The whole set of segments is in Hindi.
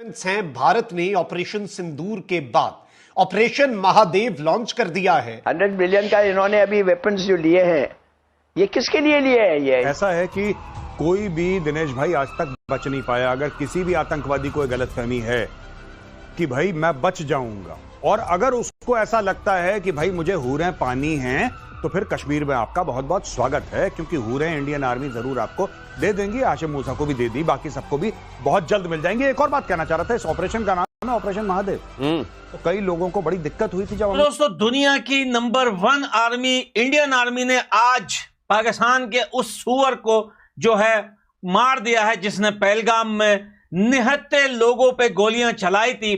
हैं भारत ने ऑपरेशन सिंदूर के बाद ऑपरेशन महादेव लॉन्च कर दिया है। 100 बिलियन का इन्होंने अभी वेपन्स जो लिए हैं, ये किसके लिए लिए हैं? ये ऐसा है कि कोई भी दिनेश भाई आज तक बच नहीं पाया। अगर किसी भी आतंकवादी को गलतफहमी है कि भाई मैं बच जाऊंगा, और अगर उसको ऐसा लगता है कि भाई मुझे हूरें पानी हैं, तो फिर कश्मीर में आपका बहुत बहुत स्वागत है, क्योंकि हूरें इंडियन आर्मी जरूर आपको दे देंगी। हाशिम मूसा को भी दे दी, बाकी सबको भी बहुत जल्द मिल जाएंगे। एक और बात कहना चाह रहा था, इस ऑपरेशन का नाम है ऑपरेशन महादेव। तो कई लोगों को बड़ी दिक्कत हुई थी जब दोस्तों, दुनिया की नंबर 1 आर्मी इंडियन आर्मी ने आज पाकिस्तान के उस सुअर को जो है मार दिया है, जिसने पहलगाम में निहत्थे लोगों पे गोलियां चलाई थी।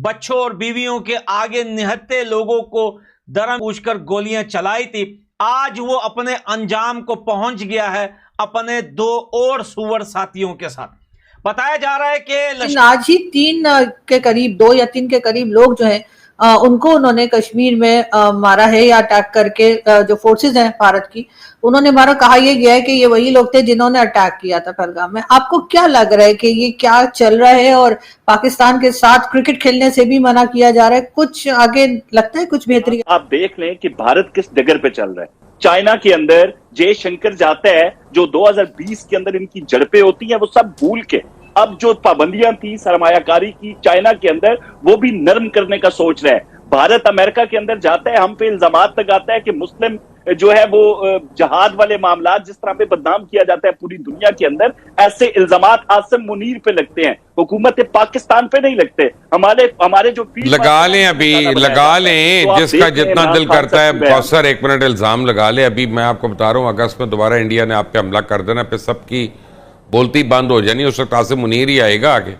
बच्चों और बीवियों के आगे निहत्थे लोगों को दरम पूछकर गोलियां चलाई थी। आज वो अपने अंजाम को पहुंच गया है अपने 2 और सुअर साथियों के साथ। बताया जा रहा है कि आज ही 3 के करीब 2 या 3 के करीब लोग जो हैं उनको उन्होंने कश्मीर में मारा है, या अटैक करके जो फोर्सेस हैं भारत की उन्होंने मारा। कहा यह गया है कि ये वही लोग थे जिन्होंने अटैक किया था पहलगाम में। आपको क्या लग रहा है कि ये क्या चल रहा है, और पाकिस्तान के साथ क्रिकेट खेलने से भी मना किया जा रहा है? कुछ आगे लगता है कुछ बेहतरी? आप देख लें कि भारत किस डगर पे चल रहा है। चाइना के अंदर जयशंकर जाता है, जो 2020 के अंदर इनकी झड़पें होती हैं वो सब भूल के अब जो पाबंदियां थी सरमायाकारी की चाइना के अंदर, वो भी नरम करने का सोच रहा है। भारत अमेरिका के अंदर जाता है, हम पे इल्जामात लगाता है कि मुस्लिम जो है वो जहाद वाले मामला जिस तरह पे बदनाम किया जाता है पूरी दुनिया के अंदर, ऐसे इल्जामात आसिम मुनीर पे लगते हैं, हुकूमत पाकिस्तान पे नहीं लगते। हमारे जो लगा लें, अभी लगा लें, तो जिसका जितना दिल करता है। बहुत सर 1 मिनट इल्जाम लगा ले। अभी मैं आपको बता रहा हूँ, अगस्त में दोबारा इंडिया ने आप पे हमला कर देना, पे सबकी बोलती बंद हो जानी। उस वक्त आसिम मुनीर ही आएगा आगे,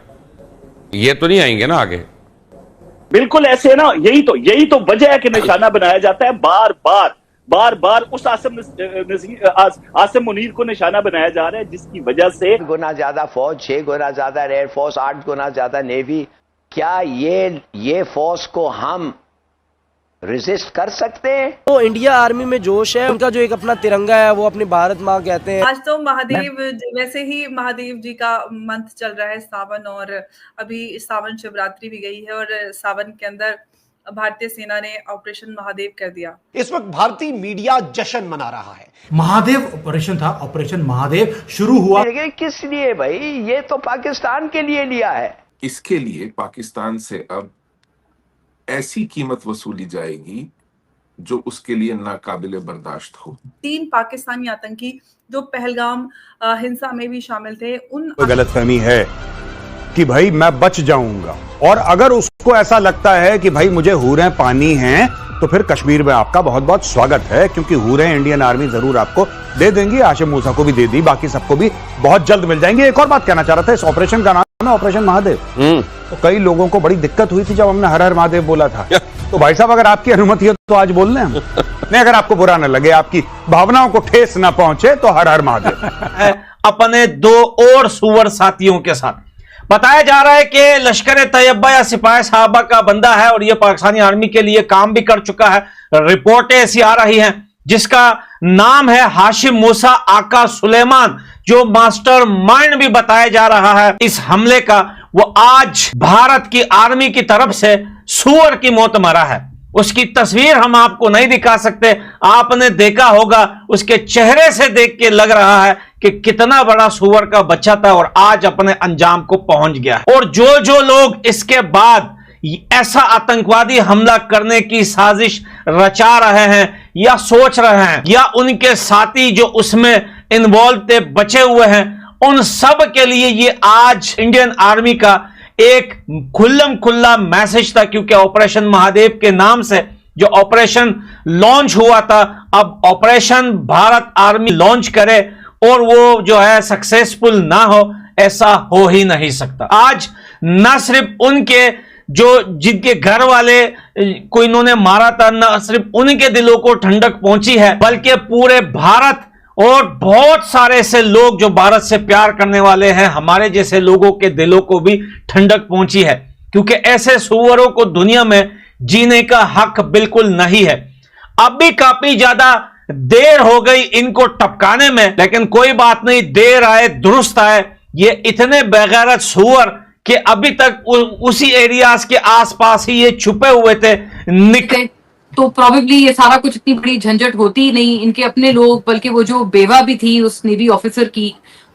ये तो नहीं आएंगे ना आगे। बिल्कुल ऐसे ना, यही तो वजह है कि निशाना बनाया जाता है बार बार उस आसिम मुनीर को निशाना बनाया जा रहा है, जिसकी वजह से 6 गुना ज्यादा फौज, 6 गुना ज्यादा एयरफोर्स, 8 गुना ज्यादा नेवी। क्या ये फोर्स को हम रेजिस्ट कर सकते हैं? तो इंडिया आर्मी में जोश है, उनका जो एक अपना तिरंगा है वो अपनी भारत माँ कहते हैं। आज तो महादेव, वैसे ही महादेव जी का मंथ चल रहा है सावन, और अभी सावन शिवरात्रि भी गई है, और सावन के अंदर भारतीय सेना ने ऑपरेशन महादेव कर दिया। इस वक्त भारतीय मीडिया जश्न मना रहा है। महादेव ऑपरेशन था, ऑपरेशन महादेव शुरू हुआ किस लिए भाई? ये तो पाकिस्तान के लिए लिया है। इसके लिए पाकिस्तान से अब ऐसी कीमत वसूली जाएगी जो उसके लिए नाकाबिले बर्दाश्त हो। 3 पाकिस्तानी आतंकी जो पहलगाम हिंसा में भी शामिल थे, उन गलतफहमी है कि भाई मैं बच जाऊंगा, और अगर उसको ऐसा लगता है कि भाई मुझे हूरें पानी हैं, तो फिर कश्मीर में आपका बहुत बहुत स्वागत है, क्योंकि हूरें इंडियन आर्मी जरूर आपको दे देंगी। हाशिम मूसा को भी दे दी, बाकी सबको भी बहुत जल्द मिल जाएंगे। एक और बात कहना चाह रहा था, इस ऑपरेशन का नाम है ऑपरेशन महादेव। तो कई लोगों को बड़ी दिक्कत हुई थी जब हमने हर हर महादेव बोला था। तो भाई साहब, अगर आपकी अनुमति है तो आज बोल लें हम। नहीं, अगर आपको बुरा न लगे, आपकी भावनाओं को ठेस न पहुंचे, तो हर हर महादेव। अपने 2 और सुअर साथियों के साथ बताया जा रहा है कि लश्कर तैयबा या सिपाही साहबा का बंदा है, और यह पाकिस्तानी आर्मी के लिए काम भी कर चुका है। रिपोर्टें ऐसी आ रही हैं जिसका नाम है हाशिम मूसा आका सुलेमान, जो मास्टर माइंड भी बताया जा रहा है इस हमले का। वो आज भारत की आर्मी की तरफ से सुअर की मौत मरा है। उसकी तस्वीर हम आपको नहीं दिखा सकते, आपने देखा होगा, उसके चेहरे से देख के लग रहा है कि कितना बड़ा सुअर का बच्चा था और आज अपने अंजाम को पहुंच गया है। और जो लोग इसके बाद ऐसा आतंकवादी हमला करने की साजिश रचा रहे हैं या सोच रहे हैं, या उनके साथी जो उसमें इन्वॉल्व थे बचे हुए हैं, उन सब के लिए ये आज इंडियन आर्मी का एक खुल्लम खुल्ला मैसेज था। क्योंकि ऑपरेशन महादेव के नाम से जो ऑपरेशन लॉन्च हुआ था, अब ऑपरेशन भारत आर्मी लॉन्च करे और वो जो है सक्सेसफुल ना हो, ऐसा हो ही नहीं सकता। आज न सिर्फ उनके जिनके घर वाले को इन्होंने मारा था, न सिर्फ उनके दिलों को ठंडक पहुंची है, बल्कि पूरे भारत और बहुत सारे ऐसे लोग जो भारत से प्यार करने वाले हैं, हमारे जैसे लोगों के दिलों को भी ठंडक पहुंची है। क्योंकि ऐसे सुअरों को दुनिया में जीने का हक बिल्कुल नहीं है। अब भी काफी ज्यादा देर हो गई इनको टपकाने में, लेकिन कोई बात नहीं, देर आए दुरुस्त आए। ये इतने बेगैरत सुअर कि अभी तक उसी एरियाज के आसपास ही ये छुपे हुए थे तो प्रॉबेबली ये सारा कुछ इतनी बड़ी झंझट होती ही नहीं। इनके अपने लोग, बल्कि वो जो बेवा भी थी उस नेवी ऑफिसर की,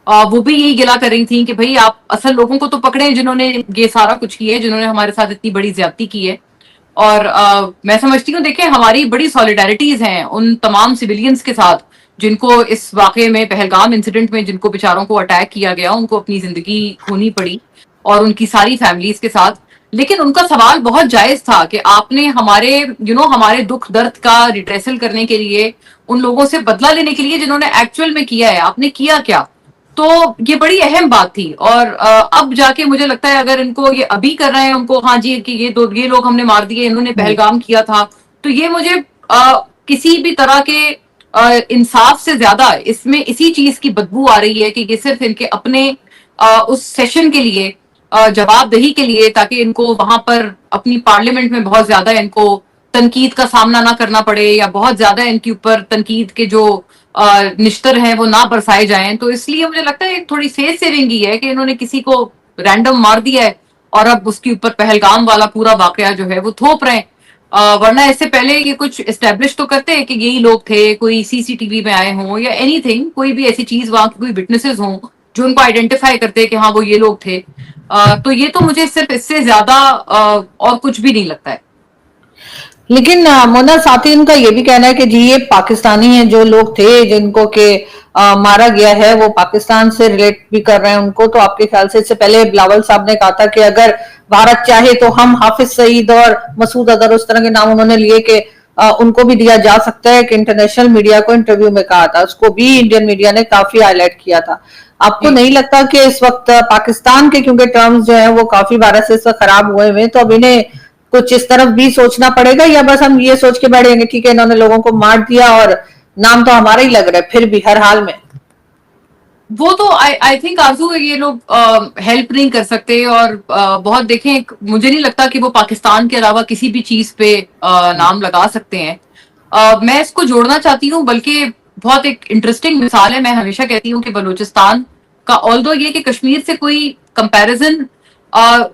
वो भी यही गिला कर रही थी कि भाई आप असल लोगों को तो पकड़े जिन्होंने ये सारा कुछ किया है, जिन्होंने हमारे साथ इतनी बड़ी ज्यादती की है। और मैं समझती हूँ, देखें, हमारी बड़ी सॉलिडारिटीज हैं उन तमाम सिविलियंस के साथ जिनको इस वाकये में, पहलगाम इंसिडेंट में जिनको बेचारों को अटैक किया गया, उनको अपनी जिंदगी खोनी पड़ी, और उनकी सारी फैमिलीज के साथ। लेकिन उनका सवाल बहुत जायज था कि आपने हमारे हमारे दुख दर्द का रिट्रेसल करने के लिए, उन लोगों से बदला लेने के लिए जिन्होंने एक्चुअल में किया है, आपने किया क्या? तो ये बड़ी अहम बात थी। और अब जाके मुझे लगता है अगर इनको ये अभी कर रहे हैं उनको, हाँ जी, कि ये लोग हमने मार दिए, इन्होंने पहलगाम किया था, तो ये मुझे किसी भी तरह के इंसाफ से ज्यादा इसमें इसी चीज की बदबू आ रही है कि ये सिर्फ इनके अपने उस सेशन के लिए, जवाबदेही के लिए, ताकि इनको वहां पर अपनी पार्लियामेंट में बहुत ज्यादा इनको तनकीद का सामना ना करना पड़े, या बहुत ज्यादा इनके ऊपर तनकीद के जो निश्तर हैं वो ना बरसाए जाएं। तो इसलिए मुझे लगता है थोड़ी फेस सेविंग ही है कि इन्होंने किसी को रैंडम मार दिया है और अब उसके ऊपर पहलगाम वाला पूरा वाकया जो है वो थोप रहे हैं। वरना इससे पहले ये कुछ एस्टेब्लिश तो करते हैं कि यही लोग थे, कोई सीसीटीवी में आए हों या एनीथिंग, कोई भी ऐसी चीज, वहां की कोई विटनेसेस हों जो उनको आइडेंटिफाई करते हैं कि हाँ वो ये लोग थे। तो ये तो मुझे सिर्फ इससे ज्यादा और कुछ भी नहीं लगता है। लेकिन मोना, साथ ही इनका ये भी कहना है कि जी ये पाकिस्तानी हैं, जो लोग थे जिनको के मारा गया है वो पाकिस्तान से रिलेट भी कर रहे हैं उनको। तो आपके ख्याल से इससे पहले बिलावल साहब ने कहा था कि अगर भारत चाहे तो हम हाफिज सईद और मसूद अजहर, उस तरह के नाम उन्होंने लिए कि उनको भी दिया जा सकता है, कि इंटरनेशनल मीडिया को इंटरव्यू में कहा था, उसको भी इंडियन मीडिया ने काफी हाईलाइट किया था। आपको नहीं लगता कि इस वक्त पाकिस्तान के, क्योंकि टर्म्स जो है वो काफी भारत से खराब हुए हुए, तो अब इन्हें कुछ इस तरफ भी सोचना पड़ेगा, या बस हम ये सोच के बैठेंगे ठीक है इन्होंने लोगों को मार दिया और नाम तो हमारा ही लग रहा है फिर भी हर हाल में? वो तो आई थिंक आरजू, ये लोग हेल्प नहीं कर सकते। और बहुत देखें, मुझे नहीं लगता कि वो पाकिस्तान के अलावा किसी भी चीज पे नाम लगा सकते हैं। मैं इसको जोड़ना चाहती हूँ, बल्कि बहुत एक इंटरेस्टिंग मिसाल है। मैं हमेशा कहती हूँ कि बलूचिस्तान का, ऑल्दो ये कि कश्मीर से कोई कंपैरिजन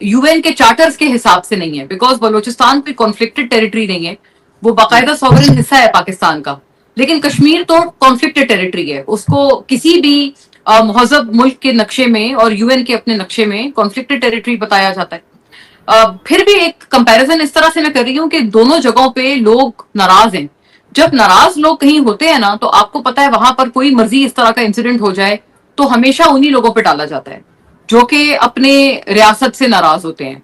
यूएन के चार्टर्स के हिसाब से नहीं है, बिकॉज बलूचिस्तान कोई कॉन्फ्लिक्टेड टेरिटरी नहीं है, वो बाकायदा सॉवरेन हिस्सा है पाकिस्तान का। लेकिन कश्मीर तो कॉन्फ्लिक्टेड टेरिटरी है, उसको किसी भी महजब मुल्क के नक्शे में और यूएन के अपने नक्शे में कॉन्फ्लिक्टेड टेरिटरी बताया जाता है। फिर भी एक कंपैरिजन इस तरह से मैं कर रही हूँ कि दोनों जगहों पे लोग नाराज हैं। जब नाराज लोग कहीं होते हैं ना, तो आपको पता है वहां पर कोई मर्जी इस तरह का इंसिडेंट हो जाए तो हमेशा उन्हीं लोगों पे डाला जाता है जो कि अपने रियासत से नाराज होते हैं।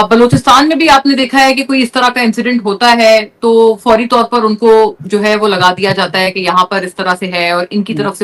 बलूचिस्तान में भी आपने देखा है कि कोई इस तरह का इंसिडेंट होता है तो फौरी तौर पर उनको जो है वो लगा दिया जाता है कि यहाँ पर इस तरह से है और इनकी तरफ से